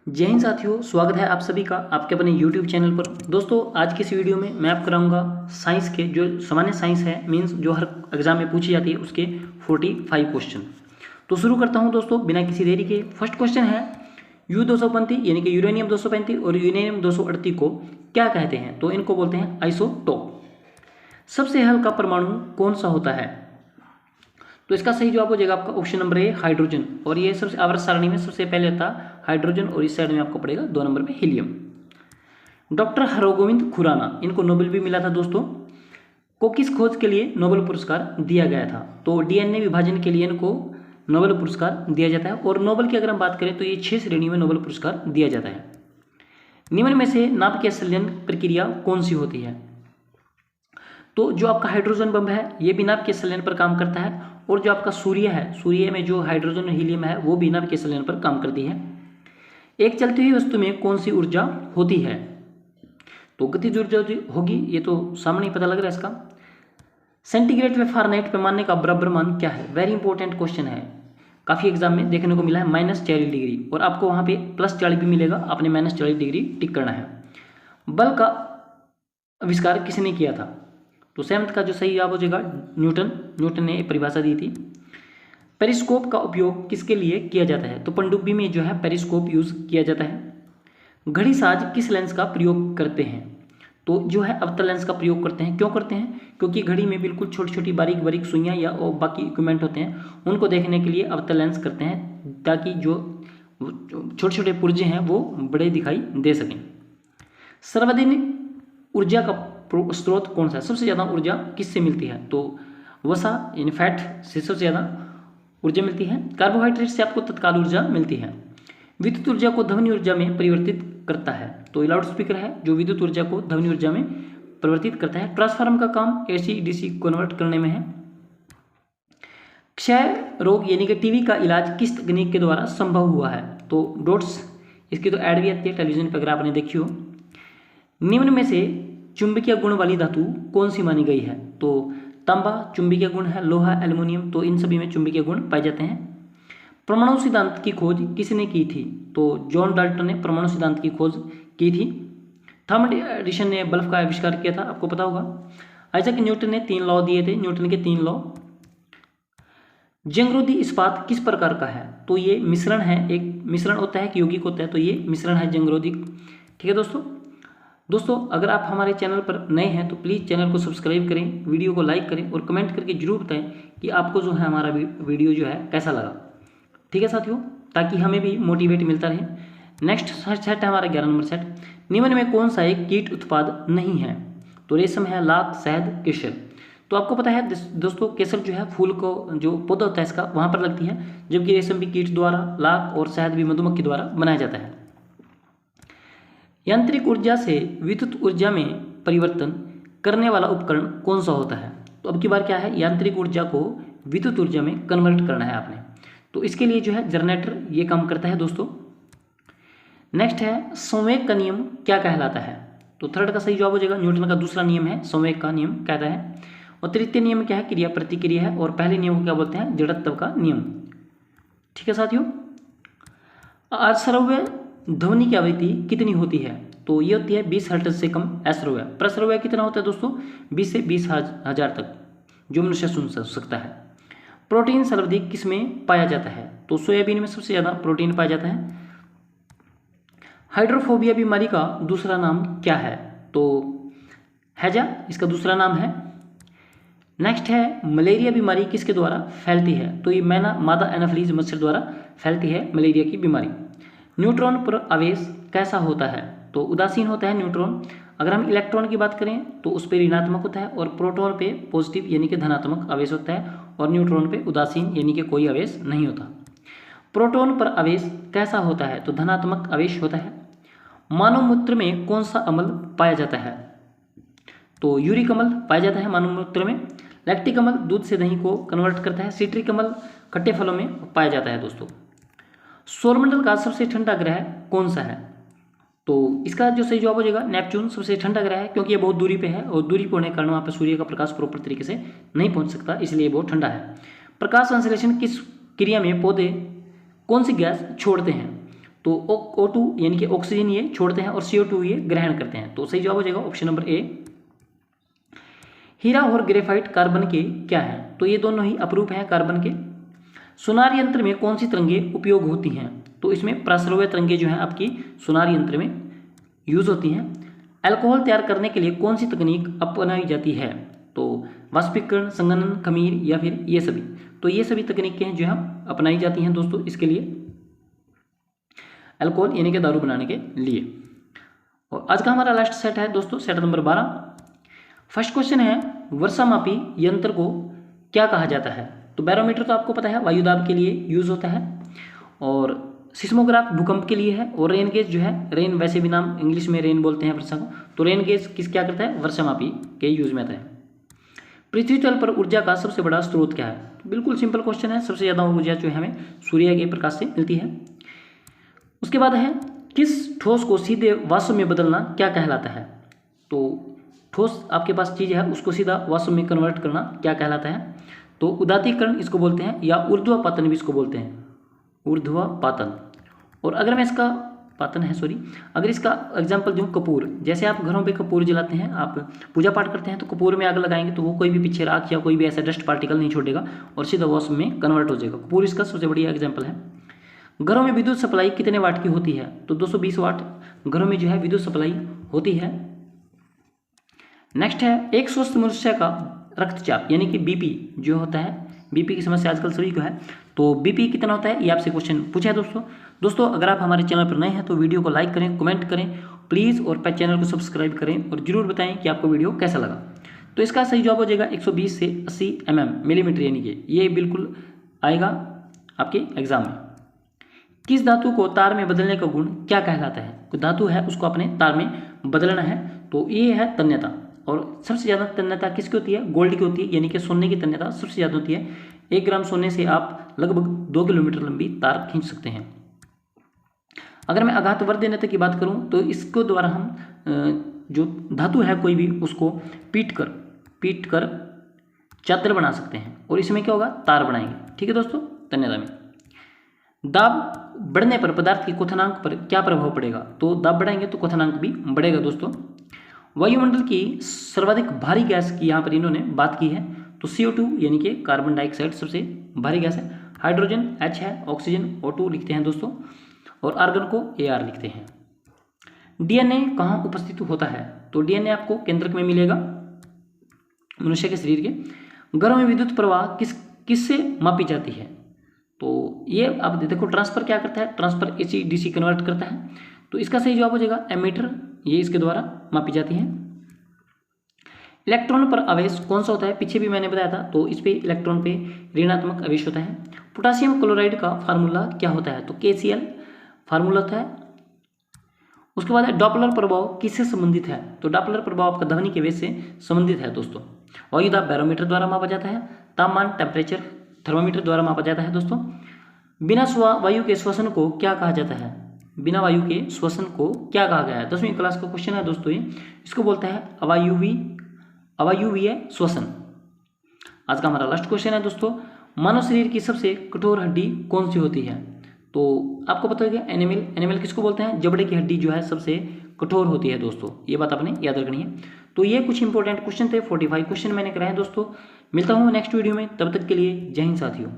जय हिंद साथियों, स्वागत है आप सभी का आपके अपने YouTube चैनल पर। दोस्तों, आज की इस वीडियो में मैं आप कराऊंगा साइंस के जो सामान्य साइंस है मीन्स जो हर एग्जाम में पूछी जाती है उसके 45 क्वेश्चन। तो शुरू करता हूं दोस्तों बिना किसी देरी के। फर्स्ट क्वेश्चन है U235 यानी कि यूरेनियम 235 और यूरेनियम 238 को क्या कहते हैं? तो इनको बोलते हैं आइसोटोप। सबसे हल्का परमाणु कौन सा होता है? तो इसका सही जवाब हो जाएगा आपका ऑप्शन नंबर ए हाइड्रोजन। और ये सबसे आवर्त सारणी में सबसे पहले आता हाइड्रोजन और इस साइड में आपको पड़ेगा 2 नंबर में हीलियम। डॉक्टर हरगोविंद खुराना, इनको नोबेल भी मिला था दोस्तों, को किस खोज के लिए नोबेल पुरस्कार दिया गया था? तो डीएनए विभाजन के लिए इनको नोबेल पुरस्कार दिया जाता है। और नोबेल की अगर हम बात करें तो ये 6 श्रेणी में नोबेल पुरस्कार दिया जाता है। निम्न में से नाभिकीय संलयन प्रक्रिया कौन सी होती है? तो जो आपका हाइड्रोजन बम है ये भी नाभिकीय संलयन पर काम करता है। और जो आपका सूर्य है, सूर्य में जो हाइड्रोजन और हीलियम है वो भी नाभिकीय संलयन पर काम करती है। एक चलती हुई वस्तु में कौन सी ऊर्जा होती है? तो गतिज ऊर्जा होगी, ये तो सामने ही पता लग रहा है इसका। सेंटीग्रेड व फारेनहाइट पैमाने का बराबर मान क्या है? वेरी इंपॉर्टेंट क्वेश्चन है, काफ़ी एग्जाम में देखने को मिला है। -40 डिग्री, और आपको वहाँ पे +40 भी मिलेगा, आपने -40 डिग्री टिक करना है। बल का आविष्कार किसने किया था? तो 7th का जो सही जवाब हो जाएगा न्यूटन ने परिभाषा दी थी। पेरिस्कोप का उपयोग किसके लिए किया जाता है? तो पनडुब्बी में जो है पेरिस्कोप यूज किया जाता है। घड़ी साज किस लेंस का प्रयोग करते हैं? तो जो है अवतल लेंस का प्रयोग करते हैं। क्यों करते हैं? क्योंकि घड़ी में बिल्कुल छोटी छोटी बारीक बारीक सुइयाँ या और बाकी इक्विपमेंट होते हैं, उनको देखने के लिए अवतल लेंस करते हैं ताकि जो छोटे छोटे पुर्जे हैं वो बड़े दिखाई दे सकें। सर्वाधिक ऊर्जा का स्रोत कौन सा है? सबसे ज़्यादा ऊर्जा किससे मिलती है? तो वसा यानी फैट से सबसे ज़्यादा ऊर्जा मिलती है। कार्बोहाइड्रेट से आपको तत्काल ऊर्जा मिलती है। विद्युत ऊर्जा को ध्वनि ऊर्जा में परिवर्तित करता है। तो लाउड स्पीकर है जो विद्युत ऊर्जा को ध्वनि ऊर्जा में परिवर्तित करता है। ट्रांसफार्मर का काम AC DC कन्वर्ट करने में है। क्षय रोग यानी कि टीबी का इलाज किस तकनीक के द्वारा संभव हुआ है? तो डॉट्स, इसकी तो ऐड भी आती है टेलीविजन पर अगर आपने देखी हो। निम्न में से चुंबकीय गुण वाली धातु कौन सी मानी गई है? तो तांबा चुंबकीय गुण है, लोहा, एल्युमिनियम, तो इन सभी में चुंबकीय गुण पाए जाते हैं। परमाणु सिद्धांत की खोज किसने की थी? तो जॉन डाल्टन ने परमाणु सिद्धांत की खोज की थी। थॉमस एडिसन ने बल्ब का आविष्कार किया था, आपको पता होगा। आइजैक न्यूटन ने 3 लॉ दिए थे, न्यूटन के 3 लॉ। जंगरोधी इस्पात किस प्रकार का है? तो ये मिश्रण है, एक मिश्रण होता है कि यौगिक होता है, तो ये मिश्रण है जंगरोधी। ठीक है दोस्तों, अगर आप हमारे चैनल पर नए हैं तो प्लीज़ चैनल को सब्सक्राइब करें, वीडियो को लाइक करें और कमेंट करके जरूर बताएं कि आपको जो है हमारा वीडियो जो है कैसा लगा। ठीक है साथियों, ताकि हमें भी मोटिवेट मिलता रहे। नेक्स्ट सेट है हमारा 11 नंबर सेट। निम्न में कौन सा एक कीट उत्पाद नहीं है? तो रेशम है, लाख, शहद, केसर। तो आपको पता है दोस्तों, केसर जो है फूल को जो पौधा होता है इसका वहाँ पर लगती है, जबकि रेशम भी कीट द्वारा, लाख और शहद भी मधुमक्खी द्वारा बनाया जाता है। यांत्रिक ऊर्जा से विद्युत ऊर्जा में परिवर्तन करने वाला उपकरण कौन सा होता है? तो अब की बार क्या है, यांत्रिक ऊर्जा को विद्युत ऊर्जा में कन्वर्ट करना है आपने, तो इसके लिए जो है जनरेटर ये काम करता है दोस्तों। नेक्स्ट है संवेग का नियम क्या कहलाता है? तो 3rd का सही जवाब हो जाएगा न्यूटन का दूसरा नियम है, संवेग का नियम कहता है। और तृतीय नियम क्या है? क्रिया प्रतिक्रिया है। और पहले नियम को क्या बोलते हैं? जड़त्व का नियम। ठीक है साथियों, अश्रव्य ध्वनि की आवृत्ति कितनी होती है? तो ये होती है 20 हर्ट्ज से कम अश्रव्य। प्रश्रव्य कितना होता है दोस्तों? 20 से 20,000 तक जो मनुष्य सुन सकता है। प्रोटीन सर्वाधिक किस में पाया जाता है? तो सोयाबीन में सबसे ज़्यादा प्रोटीन पाया जाता है। हाइड्रोफोबिया बीमारी का दूसरा नाम क्या है? तो हैजा इसका दूसरा नाम है। नेक्स्ट है मलेरिया बीमारी किसके द्वारा फैलती है? तो ये मादा एनाफिलीज मच्छर द्वारा फैलती है मलेरिया की बीमारी। न्यूट्रॉन पर आवेश कैसा होता है? तो उदासीन होता है न्यूट्रॉन। अगर हम इलेक्ट्रॉन की बात करें तो उस पर ऋणात्मक होता है, और प्रोटॉन पे पॉजिटिव यानी कि धनात्मक आवेश होता है, और न्यूट्रॉन पे उदासीन यानी कि कोई आवेश नहीं होता। प्रोटॉन पर आवेश कैसा होता है? तो धनात्मक आवेश होता है। मानव मूत्र में कौन सा अम्ल पाया जाता है? तो यूरिक अम्ल पाया जाता है मानव मूत्र में। लैक्टिक अम्ल दूध से दही को कन्वर्ट करता है। सिट्रिक अम्ल खट्टे फलों में पाया जाता है दोस्तों। सौरमंडल का सबसे ठंडा ग्रह कौन सा है? तो इसका जो सही जवाब हो जाएगा नेपच्यून सबसे ठंडा ग्रह है, क्योंकि ये बहुत दूरी पे है और दूरी पे होने के कारण वहाँ पे सूर्य का प्रकाश प्रॉपर तरीके से नहीं पहुँच सकता, इसलिए बहुत ठंडा है। प्रकाश संश्लेषण किस क्रिया में पौधे कौन सी गैस छोड़ते हैं? तो O2 यानी कि ऑक्सीजन ये छोड़ते हैं और CO2 ये ग्रहण करते हैं। तो सही जवाब हो जाएगा ऑप्शन नंबर ए। हीरा और ग्रेफाइट कार्बन के क्या हैं? तो ये दोनों ही अपरूप हैं कार्बन के। सुनार यंत्र में कौन सी तरंगें उपयोग होती हैं? तो इसमें प्रस्रव्य तरंगें जो हैं आपकी सुनार यंत्र में यूज होती हैं। अल्कोहल तैयार करने के लिए कौन सी तकनीक अपनाई जाती है? तो वाष्पीकरण, संघनन, खमीर या फिर ये सभी। तो ये सभी तकनीकें जो हैं अपनाई जाती हैं दोस्तों इसके लिए, अल्कोहल यानी कि दारू बनाने के लिए। और आज का हमारा लास्ट सेट है दोस्तों, सेट नंबर 12। फर्स्ट क्वेश्चन है, वर्षामापी यंत्र को क्या कहा जाता है? तो बैरोमीटर तो आपको पता है वायु दाब के लिए यूज होता है, और सिस्मोग्राफ भूकंप के लिए है, और रेन गेज जो है, रेन वैसे भी नाम इंग्लिश में रेन बोलते हैं वर्षा को, तो रेन गेज क्या करता है? वर्षामापी के यूज में आता है। पृथ्वी तल पर ऊर्जा का सबसे बड़ा स्रोत क्या है? तो बिल्कुल सिंपल क्वेश्चन है, सबसे ज़्यादा ऊर्जा जो है हमें सूर्य के प्रकाश से मिलती है। उसके बाद है, किस ठोस को सीधे वाष्प में बदलना क्या कहलाता है? तो ठोस आपके पास चीज़ है उसको सीधा वाष्प में कन्वर्ट करना क्या कहलाता है? तो उदातीकरण इसको बोलते हैं, या ऊर्ध्वपातन भी इसको बोलते हैं, ऊर्ध्वपातन। और अगर मैं इसका पातन है सॉरी अगर इसका एग्जांपल दूं, कपूर, जैसे आप घरों पे कपूर जलाते हैं, आप पूजा पाठ करते हैं, तो कपूर में आग लगाएंगे तो वो कोई भी पीछे राख या कोई भी ऐसा डस्ट पार्टिकल नहीं छोड़ेगा और सीधा वाष्प में कन्वर्ट हो जाएगा। कपूर इसका सबसे बढ़िया एग्जाम्पल है। घरों में विद्युत सप्लाई कितने वाट की होती है? तो 220 वाट घरों में जो है विद्युत सप्लाई होती है। नेक्स्ट है, एक स्वस्थ मनुष्य का रक्तचाप यानी कि बीपी जो होता है, बीपी की समस्या आजकल सभी को है, तो बीपी कितना होता है ये आपसे क्वेश्चन पूछा है दोस्तों। अगर आप हमारे चैनल पर नए हैं तो वीडियो को लाइक करें, कमेंट करें प्लीज़, और चैनल को सब्सक्राइब करें और जरूर बताएं कि आपको वीडियो कैसा लगा। तो इसका सही जवाब हो जाएगा 120 से 80 मिलीमीटर, यानी कि ये बिल्कुल आएगा आपके एग्जाम में। किस धातु को तार में बदलने का गुण क्या कहलाता है? कोई धातु है उसको अपने तार में बदलना है, तो ये है तन्यता। और सबसे ज़्यादा तन्यता किसकी होती है? गोल्ड की होती है, यानी कि सोने की तन्यता सबसे ज़्यादा होती है। 1 ग्राम सोने से आप लगभग 2 किलोमीटर लंबी तार खींच सकते हैं। अगर मैं आघात वर्धनता की बात करूं तो इसको द्वारा हम जो धातु है कोई भी उसको पीट कर चादर बना सकते हैं, और इसमें क्या होगा? तार बनाएंगे। ठीक है दोस्तों, तन्यता में दाब बढ़ने पर पदार्थ के क्वथनांक पर क्या प्रभाव पड़ेगा? तो दाब बढ़ाएंगे तो क्वथनांक भी बढ़ेगा दोस्तों। वायुमंडल की सर्वाधिक भारी गैस की यहाँ पर इन्होंने बात की है, तो CO2 यानी कि कार्बन डाइऑक्साइड सबसे भारी गैस है। हाइड्रोजन H है, ऑक्सीजन O2 लिखते हैं दोस्तों, और आर्गन को AR लिखते हैं। DNA कहाँ उपस्थित होता है? तो DNA आपको केंद्रक में मिलेगा मनुष्य के शरीर के। घरों में विद्युत प्रवाह किससे मापी जाती है? तो ये आप देखो, ट्रांसफर क्या करता है? ट्रांसफर AC DC कन्वर्ट करता है, तो इसका सही जवाब हो जाएगा एमीटर, ये इसके द्वारा मापी जाती है। इलेक्ट्रॉन पर आवेश कौन सा होता है? पीछे भी मैंने बताया था, तो इस पे इलेक्ट्रॉन पे ऋणात्मक आवेश होता है। पोटासियम क्लोराइड का फार्मूला क्या होता है? तो KCl फार्मूला होता है। उसके बाद डॉपलर प्रभाव किससे संबंधित है? तो डॉपलर प्रभाव आपका ध्वनि के वेग से संबंधित है दोस्तों। वायु दाब बैरोमीटर द्वारा मापा जाता है। तापमान टेम्परेचर थर्मामीटर द्वारा मापा जाता है दोस्तों। बिना वायु के श्वसन को क्या कहा जाता है? बिना वायु के श्वसन को क्या कहा गया है? 10वीं क्लास का क्वेश्चन है दोस्तों ये। इसको बोलता है अवायुवीय श्वसन। आज का हमारा लास्ट क्वेश्चन है दोस्तों, मानव शरीर की सबसे कठोर हड्डी कौन सी होती है? तो आपको पता होगा एनिमल किसको बोलते हैं? जबड़े की हड्डी जो है सबसे कठोर होती है दोस्तों, ये बात आपने याद रखनी है। तो ये कुछ इंपॉर्टेंट क्वेश्चन थे, 45 क्वेश्चन मैंने कराए दोस्तों। मिलता हूँ नेक्स्ट वीडियो में, तब तक के लिए जय हिंद साथियों।